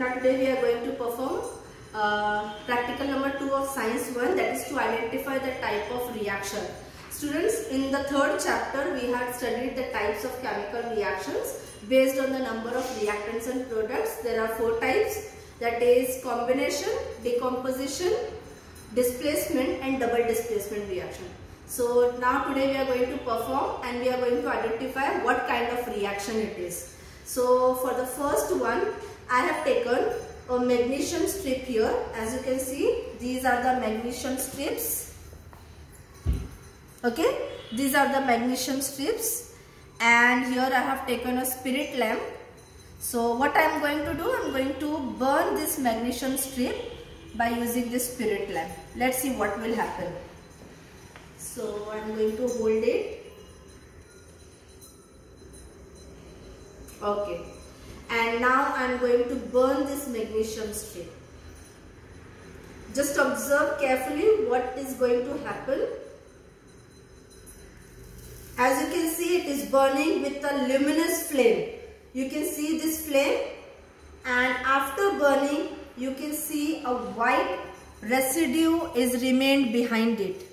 Now today we are going to perform practical number 2 of science 1, that is to identify the type of reaction. Students, in the third chapter we had studied the types of chemical reactions based on the number of reactants and products. There are 4 types, that is combination, decomposition, displacement and double displacement reaction. So now today we are going to perform and we are going to identify what kind of reaction it is. So for the first one, I have taken a magnesium strip here. As you can see, these are the magnesium strips. Okay, these are the magnesium strips, and here I have taken a spirit lamp. So what I am going to do, I am going to burn this magnesium strip by using this spirit lamp. Let's see what will happen. So I am going to hold it. Okay, and now I am going to burn this magnesium strip. Just observe carefully what is going to happen. As you can see, it is burning with a luminous flame. You can see this flame, and after burning you can see a white residue is remained behind it.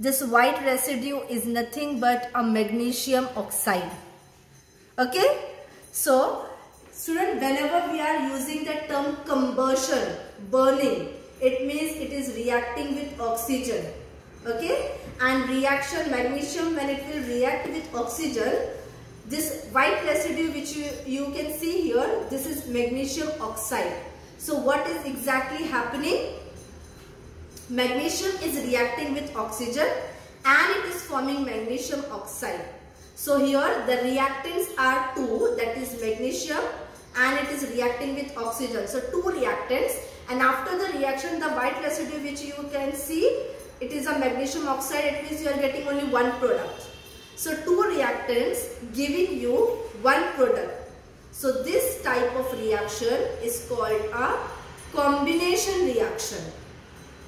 This white residue is nothing but a magnesium oxide. Okay, so student, whenever we are using the term combustion, burning, it means it is reacting with oxygen. Okay, and reaction magnesium, when it will react with oxygen, this white residue which you can see here, this is magnesium oxide. So what is exactly happening? Magnesium is reacting with oxygen and it is forming magnesium oxide. So here the reactants are 2, that is magnesium, and it is reacting with oxygen. So 2 reactants, and after the reaction the white residue which you can see, it is a magnesium oxide. It means you are getting only one product. So 2 reactants giving you one product. So this type of reaction is called a combination reaction.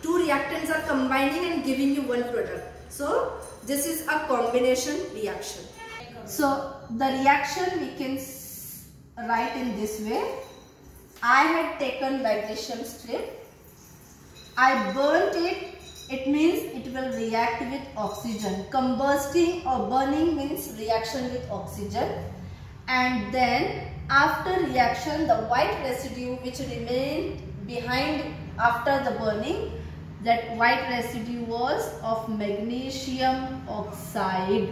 2 reactants are combining and giving you one product. So this is a combination reaction. So the reaction we can write in this way. I had taken magnesium strip. I burnt it. It means it will react with oxygen. Combusting or burning means reaction with oxygen. And then after reaction, the white residue which remained behind after the burning, that white residue was of magnesium oxide.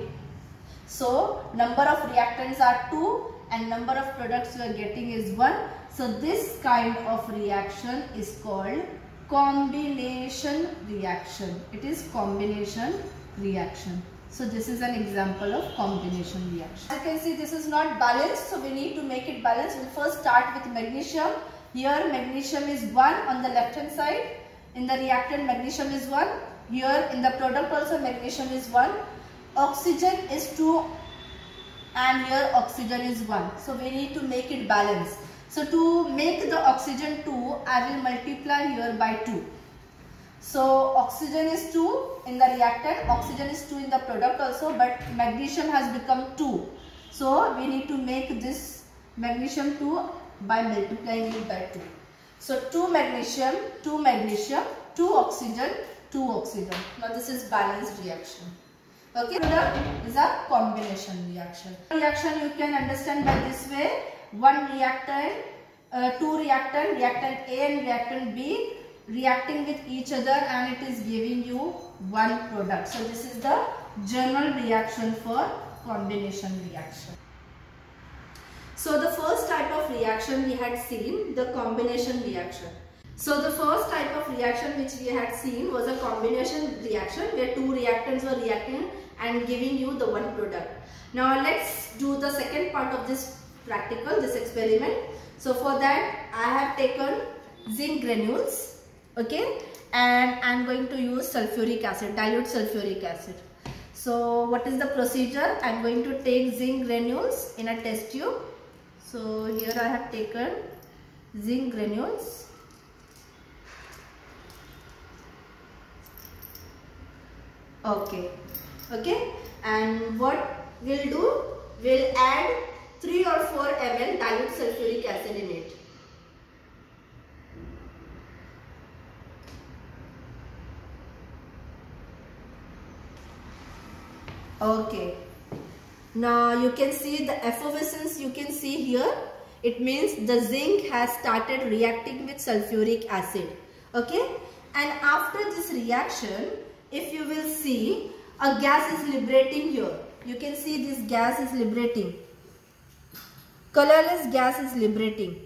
So number of reactants are 2 and number of products we are getting is 1. So this kind of reaction is called combination reaction. It is combination reaction. So this is an example of combination reaction. As you can see, this is not balanced, so we need to make it balanced. We'll first start with magnesium. Here magnesium is 1 on the left hand side. In the reactant magnesium is 1. Here in the product also magnesium is 1. Oxygen is 2 and here oxygen is 1. So we need to make it balanced. So to make the oxygen 2, I will multiply here by 2. So oxygen is 2 in the reactant, oxygen is 2 in the product also, but magnesium has become 2. So we need to make this magnesium 2 by multiplying it by 2. So 2 magnesium, 2 oxygen, 2 oxygen. Now this is balanced reaction. Okay, product is a combination reaction. Reaction you can understand by this way. One reactant, 2 reactant, reactant A and reactant B reacting with each other and it is giving you one product. So this is the general reaction for combination reaction. So the first type of reaction we had seen, the combination reaction. So the first type of reaction which we had seen was a combination reaction where 2 reactants were reacting and giving you the one product. Now let's do the second part of this practical, this experiment. So for that I have taken zinc granules, okay, and I am going to use sulfuric acid, dilute sulfuric acid. So what is the procedure? I am going to take zinc granules in a test tube. So here I have taken zinc granules. Okay, and what we'll do, we'll add 3 or 4 ml dilute sulfuric acid in it. Okay. Now you can see the effervescence, you can see here. It means the zinc has started reacting with sulfuric acid. Okay. And after this reaction, if you will see, a gas is liberating here. You can see this gas is liberating. Colorless gas is liberating.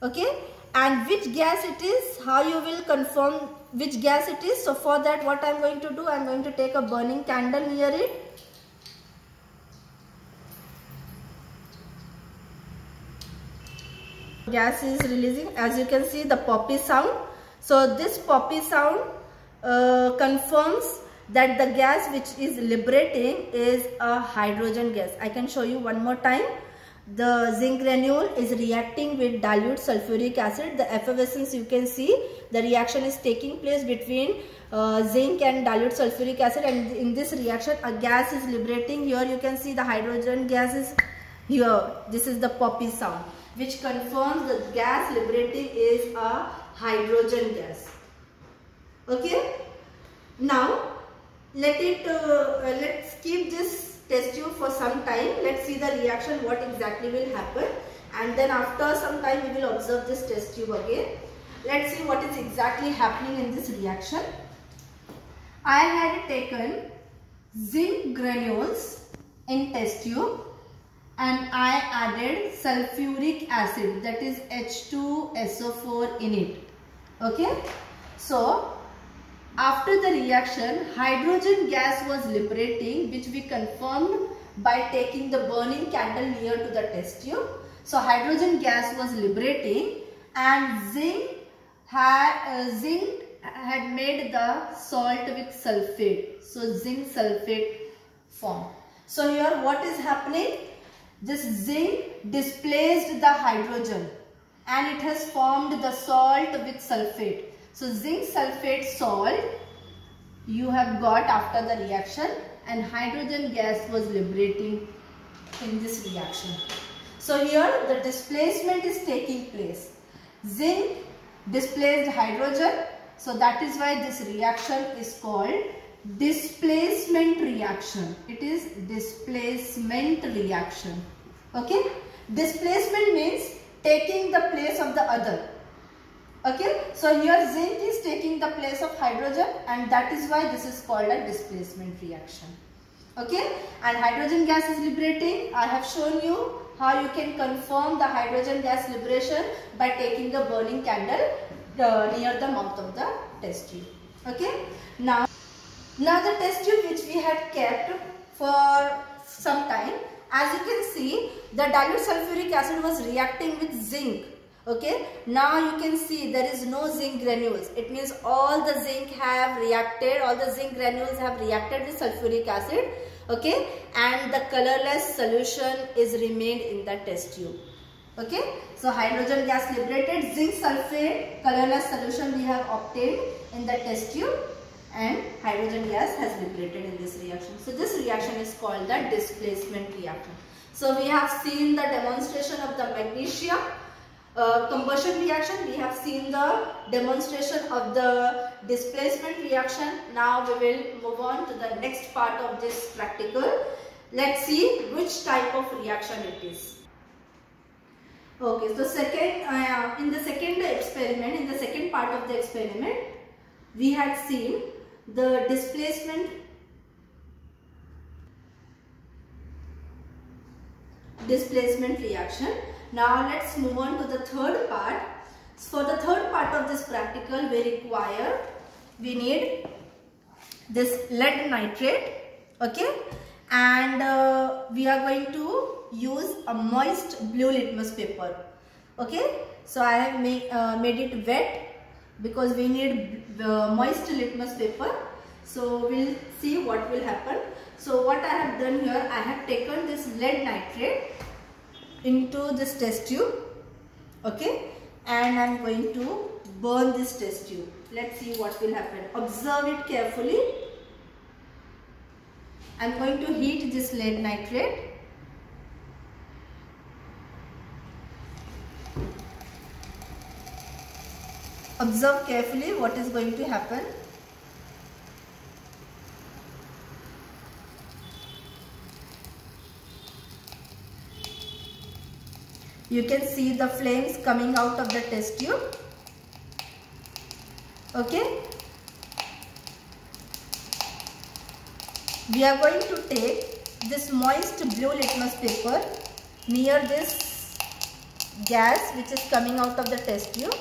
Okay. And which gas it is, how you will confirm which gas it is. So for that, what I am going to do, I am going to take a burning candle near it. Gas is releasing, as you can see, the poppy sound. So this poppy sound confirms that the gas which is liberating is a hydrogen gas. I can show you one more time. The zinc granule is reacting with dilute sulfuric acid. The effervescence, you can see the reaction is taking place between zinc and dilute sulfuric acid, and in this reaction a gas is liberating. Here you can see the hydrogen gas is here. This is the poppy sound, which confirms the gas liberating is a hydrogen gas. Okay. Now let's keep this test tube for some time. Let's see the reaction, what exactly will happen, and then after some time we will observe this test tube again. Let's see what is exactly happening in this reaction. I had taken zinc granules in test tube and I added sulfuric acid, that is H2SO4 in it. Okay. So after the reaction, hydrogen gas was liberating, which we confirmed by taking the burning candle near to the test tube. So hydrogen gas was liberating, and zinc had made the salt with sulfate. So zinc sulfate formed. So here what is happening? This zinc displaced the hydrogen and it has formed the salt with sulfate. So zinc sulfate salt you have got after the reaction, and hydrogen gas was liberating in this reaction. So here the displacement is taking place. Zinc displaced hydrogen, so that is why this reaction is called displacement reaction. It is displacement reaction. Okay. Displacement means taking the place of the other. Okay, so here zinc is taking the place of hydrogen, and that is why this is called a displacement reaction. Okay, and hydrogen gas is liberating. I have shown you how you can confirm the hydrogen gas liberation by taking the burning candle near the mouth of the test tube. Okay, now the test tube which we had kept for some time, as you can see, the dilute sulfuric acid was reacting with zinc. Okay, now you can see there is no zinc granules. It means all the zinc have reacted, all the zinc granules have reacted with sulfuric acid. Okay, and the colorless solution is remained in the test tube. Okay, so hydrogen gas liberated, zinc sulfate colorless solution we have obtained in the test tube, and hydrogen gas has liberated in this reaction. So this reaction is called the displacement reaction. So we have seen the demonstration of the magnesia combustion reaction. We have seen the demonstration of the displacement reaction. Now we will move on to the next part of this practical. Let's see which type of reaction it is. Okay, so in the second experiment, in the second part of the experiment, we had seen the displacement reaction. Now let's move on to the third part. For the third part of this practical, we need this lead nitrate. Okay, and we are going to use a moist blue litmus paper. Okay, so I have made it wet because we need moist litmus paper. So we'll see what will happen. So what I have done here, I have taken this lead nitrate into this test tube. Okay, and I am going to burn this test tube. Let's see what will happen. Observe it carefully. I am going to heat this lead nitrate. Observe carefully what is going to happen. You can see the flames coming out of the test tube. Okay. We are going to take this moist blue litmus paper near this gas which is coming out of the test tube.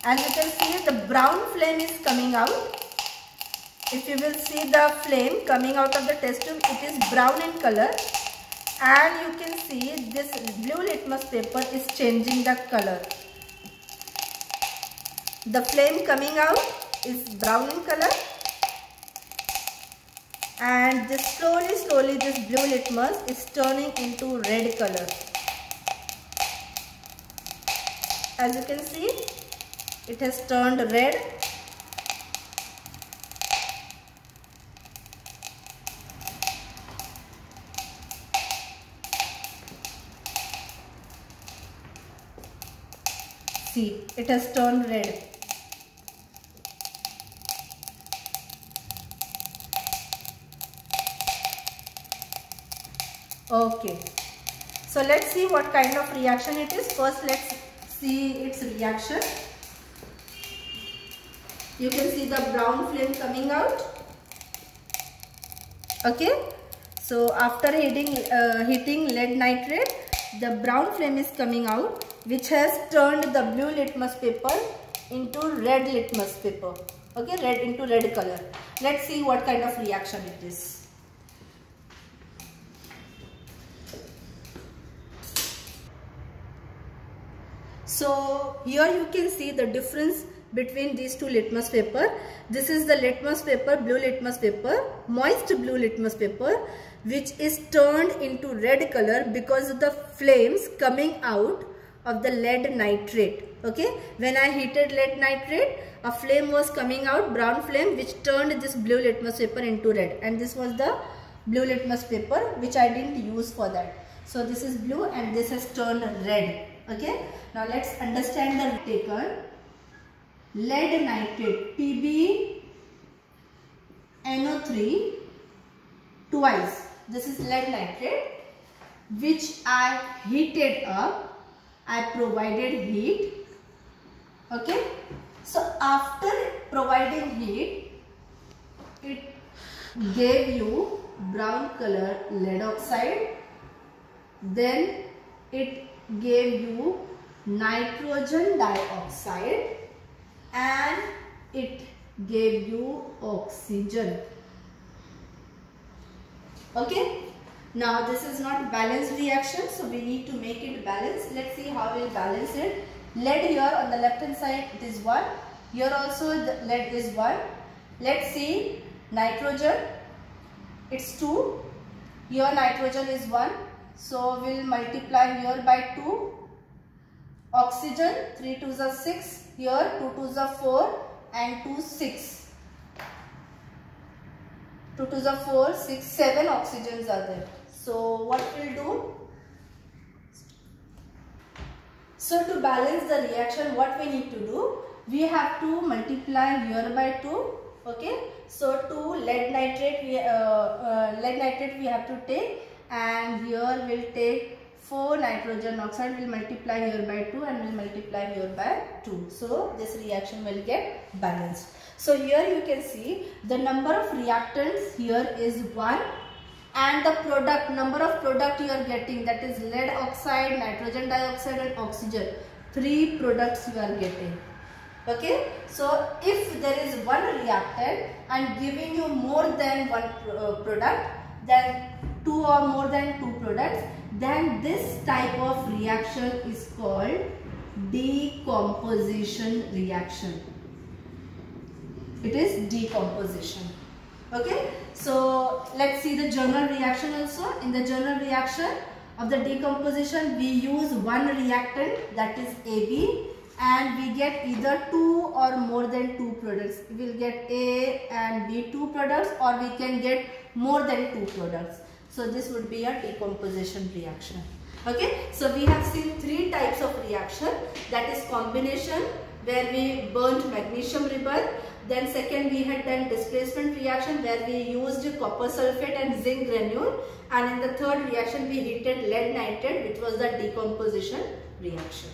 As you can see, the brown flame is coming out. If you will see the flame coming out of the test tube, it is brown in color. And you can see this blue litmus paper is changing the color. The flame coming out is brown in color. And this slowly this blue litmus is turning into red color. As you can see, it has turned red. See, it has turned red. Okay. So let's see what kind of reaction it is. First, let's see its reaction. You can see the brown flame coming out. Okay. So after heating lead nitrate, the brown flame is coming out, which has turned the blue litmus paper into red litmus paper. Okay, into red color. Let's see what kind of reaction it is. So here you can see the difference between these two litmus paper. This is the litmus paper, blue litmus paper, moist blue litmus paper, which is turned into red color because of the flames coming out of the lead nitrate. Okay, when I heated lead nitrate, a flame was coming out, brown flame, which turned this blue litmus paper into red, and this was the blue litmus paper which I didn't use for that. So this is blue and this has turned red. Okay, now let's understand the taken. Lead nitrate PbNO3 twice. This is lead nitrate which I heated up. I provided heat. Okay, so after providing heat, it gave you brown color lead oxide. Then it gave you nitrogen dioxide and it gave you oxygen. Okay, now this is not balanced reaction, so we need to make it balanced. Let's see how we'll balance it. Lead here on the left hand side, it is 1. Here also the lead is 1. Let's see nitrogen, it's 2. Here nitrogen is 1. So we'll multiply here by 2. Oxygen, 3 2s are 6. Here 2 2s are 4 and 2 6. 2 2s are 4, 6, 7 oxygens are there. So what we'll do? So to balance the reaction, what we need to do? We have to multiply here by 2. Okay. So 2 lead nitrate we have to take, and here we'll take 4 nitrogen oxide. We'll multiply here by 2 and we'll multiply here by 2. So this reaction will get balanced. So here you can see the number of reactants here is 1, and the number of product you are getting, that is lead oxide, nitrogen dioxide and oxygen. 3 products you are getting. Okay, so if there is one reactant and giving you more than one product, then 2 or more than 2 products, then this type of reaction is called decomposition reaction. It is decomposition. Okay, so let's see the journal reaction also. In the journal reaction of the decomposition, we use one reactant, that is AB, and we get either 2 or more than 2 products. We will get A and B 2 products, or we can get more than 2 products. So this would be a decomposition reaction. Okay, so we have seen three types of reaction, that is combination where we burnt magnesium ribbon. Then second we had done displacement reaction where we used copper sulfate and zinc granule, and in the third reaction we heated lead nitrate, which was the decomposition reaction.